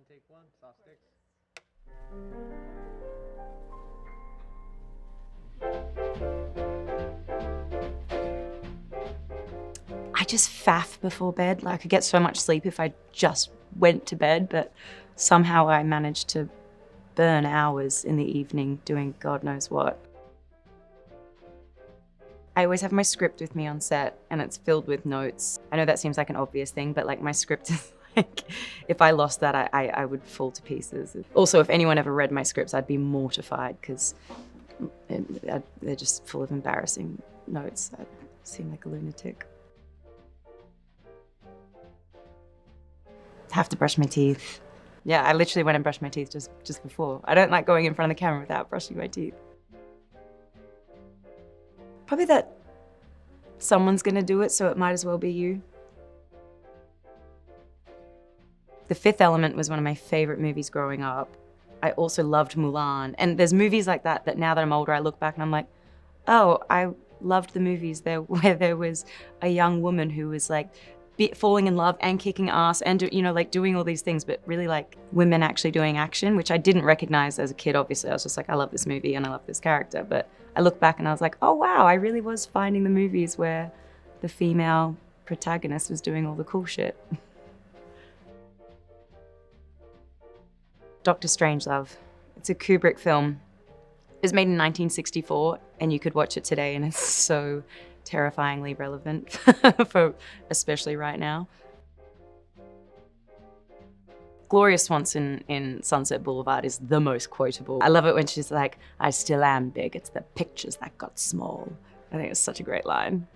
take one, soft sticks. I just faff before bed. Like, I could get so much sleep if I just went to bed, but somehow I managed to burn hours in the evening doing God knows what. I always have my script with me on set and it's filled with notes. I know that seems like an obvious thing, but like my script is like, if I lost that, I would fall to pieces. Also, if anyone ever read my scripts, I'd be mortified because they're just full of embarrassing notes. I seem like a lunatic. Have to brush my teeth. Yeah, I literally went and brushed my teeth just before. I don't like going in front of the camera without brushing my teeth. Probably that someone's gonna do it, so it might as well be you. The Fifth Element was one of my favorite movies growing up. I also loved Mulan. And there's movies like that that now that I'm older, I look back and I'm like, oh, I loved the movies there where there was a young woman who was like falling in love and kicking ass and like doing all these things, but really like women actually doing action, which I didn't recognize as a kid, obviously. I was just like, I love this movie and I love this character. But I look back and I was like, oh wow, I really was finding the movies where the female protagonist was doing all the cool shit. Dr. Strangelove. It's a Kubrick film. It was made in 1964 and you could watch it today and it's so terrifyingly relevant for especially right now. Gloria Swanson in Sunset Boulevard is the most quotable. I love it when she's like, I still am big, it's the pictures that got small. I think it's such a great line.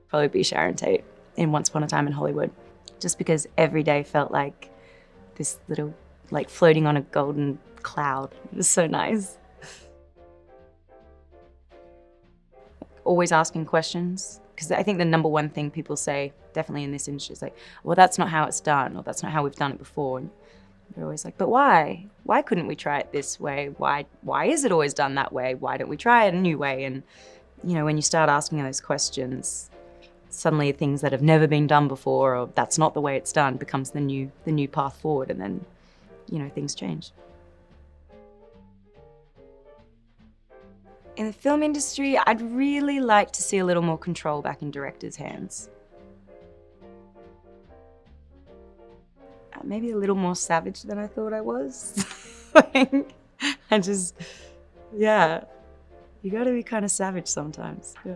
Probably be Sharon Tate in Once Upon a Time in Hollywood, just because every day felt like this little, like floating on a golden cloud. It was so nice. Always asking questions, because I think the number one thing people say, definitely in this industry, is like, well, that's not how it's done, or that's not how we've done it before. And they're always like, but why? Why couldn't we try it this way? Why is it always done that way? Why don't we try it a new way? And when you start asking those questions, suddenly things that have never been done before, or that's not the way it's done, becomes the new path forward, and then things change. In the film industry, I'd really like to see a little more control back in directors' hands. Maybe a little more savage than I thought I was. Yeah, you gotta be kind of savage sometimes. Yeah.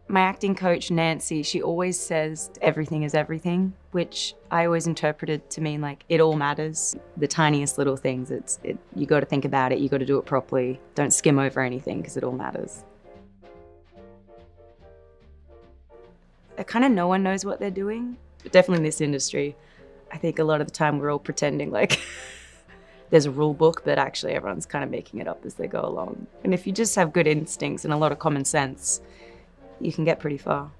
My acting coach, Nancy, she always says everything is everything, which I always interpreted to mean like it all matters. The tiniest little things, you got to think about it, you got to do it properly. Don't skim over anything because it all matters. Kind of no one knows what they're doing, but definitely in this industry, I think a lot of the time we're all pretending like there's a rule book, but actually everyone's kind of making it up as they go along. And if you just have good instincts and a lot of common sense, you can get pretty far.